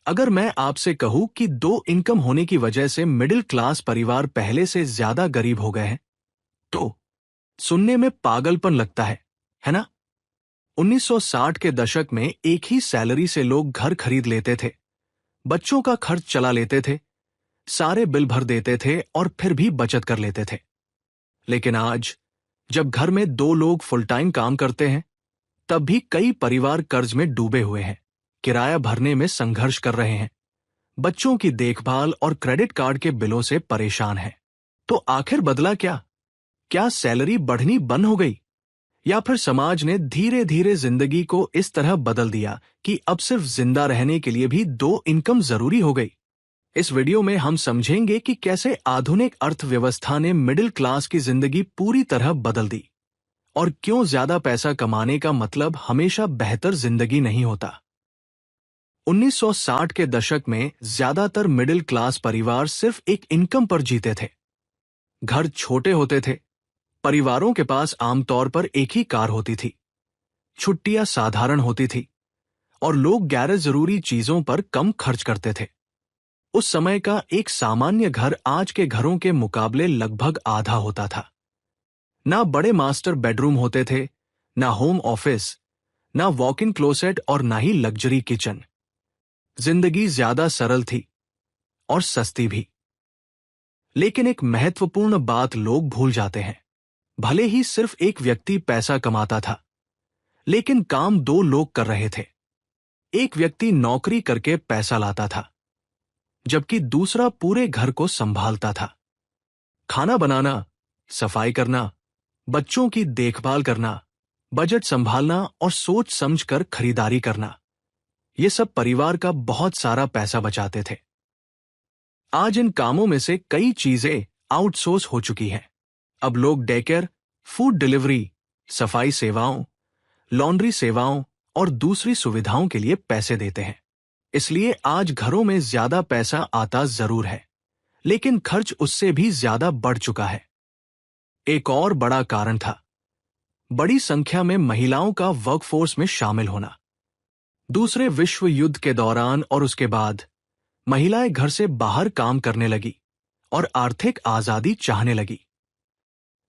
अगर मैं आपसे कहूं कि दो इनकम होने की वजह से मिडिल क्लास परिवार पहले से ज्यादा गरीब हो गए हैं, तो सुनने में पागलपन लगता है ना? 1960 के दशक में एक ही सैलरी से लोग घर खरीद लेते थे, बच्चों का खर्च चला लेते थे, सारे बिल भर देते थे और फिर भी बचत कर लेते थे। लेकिन आज, जब घर में दो लोग फुल टाइम काम करते हैं, तब भी कई परिवार कर्ज में डूबे हुए हैं, किराया भरने में संघर्ष कर रहे हैं, बच्चों की देखभाल और क्रेडिट कार्ड के बिलों से परेशान हैं। तो आखिर बदला क्या? क्या सैलरी बढ़नी बंद हो गई, या फिर समाज ने धीरे धीरे जिंदगी को इस तरह बदल दिया कि अब सिर्फ जिंदा रहने के लिए भी दो इनकम जरूरी हो गई? इस वीडियो में हम समझेंगे कि कैसे आधुनिक अर्थव्यवस्था ने मिडिल क्लास की जिंदगी पूरी तरह बदल दी और क्यों ज्यादा पैसा कमाने का मतलब हमेशा बेहतर जिंदगी नहीं होता। 1960 के दशक में ज्यादातर मिडिल क्लास परिवार सिर्फ एक इनकम पर जीते थे। घर छोटे होते थे, परिवारों के पास आमतौर पर एक ही कार होती थी, छुट्टियां साधारण होती थी और लोग गैर जरूरी चीजों पर कम खर्च करते थे। उस समय का एक सामान्य घर आज के घरों के मुकाबले लगभग आधा होता था। ना बड़े मास्टर बेडरूम होते थे, ना होम ऑफिस, ना वॉक इन क्लोसेट और ना ही लग्जरी किचन। जिंदगी ज्यादा सरल थी और सस्ती भी। लेकिन एक महत्वपूर्ण बात लोग भूल जाते हैं। भले ही सिर्फ एक व्यक्ति पैसा कमाता था, लेकिन काम दो लोग कर रहे थे। एक व्यक्ति नौकरी करके पैसा लाता था, जबकि दूसरा पूरे घर को संभालता था। खाना बनाना, सफाई करना, बच्चों की देखभाल करना, बजट संभालना और सोच समझकर खरीदारी करना, ये सब परिवार का बहुत सारा पैसा बचाते थे। आज इन कामों में से कई चीजें आउटसोर्स हो चुकी हैं। अब लोग डे केयर, फूड डिलीवरी, सफाई सेवाओं, लॉन्ड्री सेवाओं और दूसरी सुविधाओं के लिए पैसे देते हैं। इसलिए आज घरों में ज्यादा पैसा आता जरूर है, लेकिन खर्च उससे भी ज्यादा बढ़ चुका है। एक और बड़ा कारण था बड़ी संख्या में महिलाओं का वर्कफोर्स में शामिल होना। दूसरे विश्व युद्ध के दौरान और उसके बाद महिलाएं घर से बाहर काम करने लगी और आर्थिक आजादी चाहने लगी।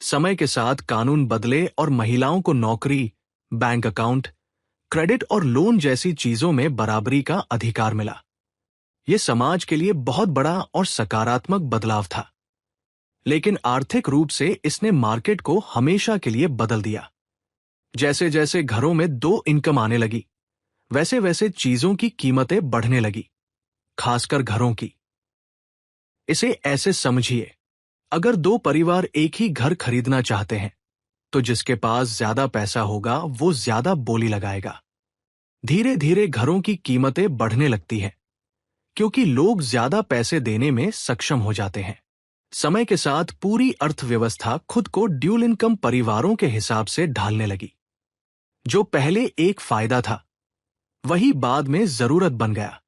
समय के साथ कानून बदले और महिलाओं को नौकरी, बैंक अकाउंट, क्रेडिट और लोन जैसी चीजों में बराबरी का अधिकार मिला। यह समाज के लिए बहुत बड़ा और सकारात्मक बदलाव था। लेकिन आर्थिक रूप से इसने मार्केट को हमेशा के लिए बदल दिया। जैसे जैसे घरों में दो इनकम आने लगी, वैसे वैसे चीजों की कीमतें बढ़ने लगी, खासकर घरों की। इसे ऐसे समझिए, अगर दो परिवार एक ही घर खरीदना चाहते हैं, तो जिसके पास ज्यादा पैसा होगा वो ज्यादा बोली लगाएगा। धीरे धीरे घरों की कीमतें बढ़ने लगती हैं, क्योंकि लोग ज्यादा पैसे देने में सक्षम हो जाते हैं। समय के साथ पूरी अर्थव्यवस्था खुद को ड्यूल इनकम परिवारों के हिसाब से ढालने लगी। जो पहले एक फायदा था, वही बाद में जरूरत बन गया।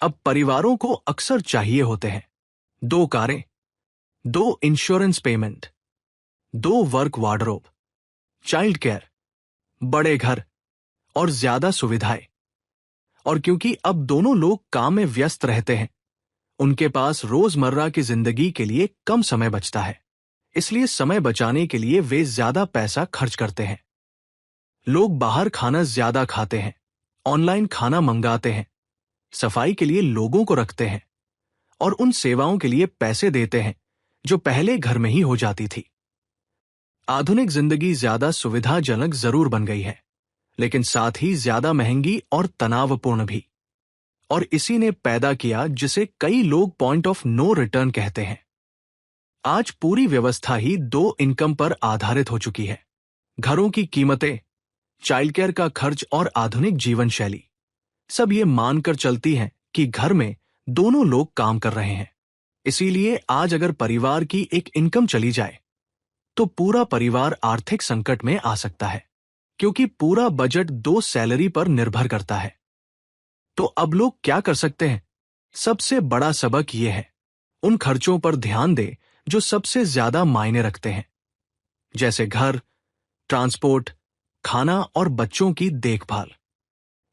अब परिवारों को अक्सर चाहिए होते हैं दो कारें, दो इंश्योरेंस पेमेंट, दो वर्क वार्डरोब, चाइल्ड केयर, बड़े घर और ज्यादा सुविधाएं। और क्योंकि अब दोनों लोग काम में व्यस्त रहते हैं, उनके पास रोजमर्रा की जिंदगी के लिए कम समय बचता है। इसलिए समय बचाने के लिए वे ज्यादा पैसा खर्च करते हैं। लोग बाहर खाना ज्यादा खाते हैं, ऑनलाइन खाना मंगाते हैं, सफाई के लिए लोगों को रखते हैं और उन सेवाओं के लिए पैसे देते हैं जो पहले घर में ही हो जाती थी। आधुनिक जिंदगी ज्यादा सुविधाजनक जरूर बन गई है, लेकिन साथ ही ज्यादा महंगी और तनावपूर्ण भी। और इसी ने पैदा किया जिसे कई लोग पॉइंट ऑफ नो रिटर्न कहते हैं। आज पूरी व्यवस्था ही दो इनकम पर आधारित हो चुकी है। घरों की कीमतें, चाइल्ड केयर का खर्च और आधुनिक जीवन शैली, सब ये मानकर चलती हैं कि घर में दोनों लोग काम कर रहे हैं। इसीलिए आज अगर परिवार की एक इनकम चली जाए, तो पूरा परिवार आर्थिक संकट में आ सकता है, क्योंकि पूरा बजट दो सैलरी पर निर्भर करता है। तो अब लोग क्या कर सकते हैं? सबसे बड़ा सबक यह है, उन खर्चों पर ध्यान दें जो सबसे ज्यादा मायने रखते हैं, जैसे घर, ट्रांसपोर्ट, खाना और बच्चों की देखभाल।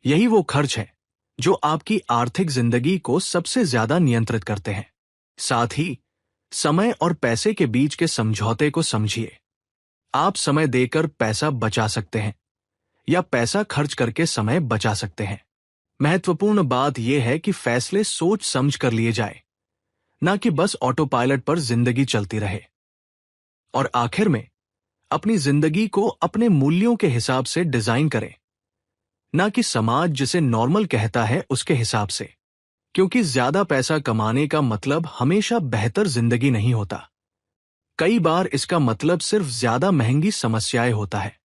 यही वो खर्च है जो आपकी आर्थिक जिंदगी को सबसे ज्यादा नियंत्रित करते हैं। साथ ही समय और पैसे के बीच के समझौते को समझिए। आप समय देकर पैसा बचा सकते हैं या पैसा खर्च करके समय बचा सकते हैं। महत्वपूर्ण बात यह है कि फैसले सोच समझ कर लिए जाए, ना कि बस ऑटो पायलट पर जिंदगी चलती रहे। और आखिर में अपनी जिंदगी को अपने मूल्यों के हिसाब से डिजाइन करें, ना कि समाज जिसे नॉर्मल कहता है उसके हिसाब से। क्योंकि ज्यादा पैसा कमाने का मतलब हमेशा बेहतर जिंदगी नहीं होता। कई बार इसका मतलब सिर्फ ज्यादा महंगी समस्याएं होता है।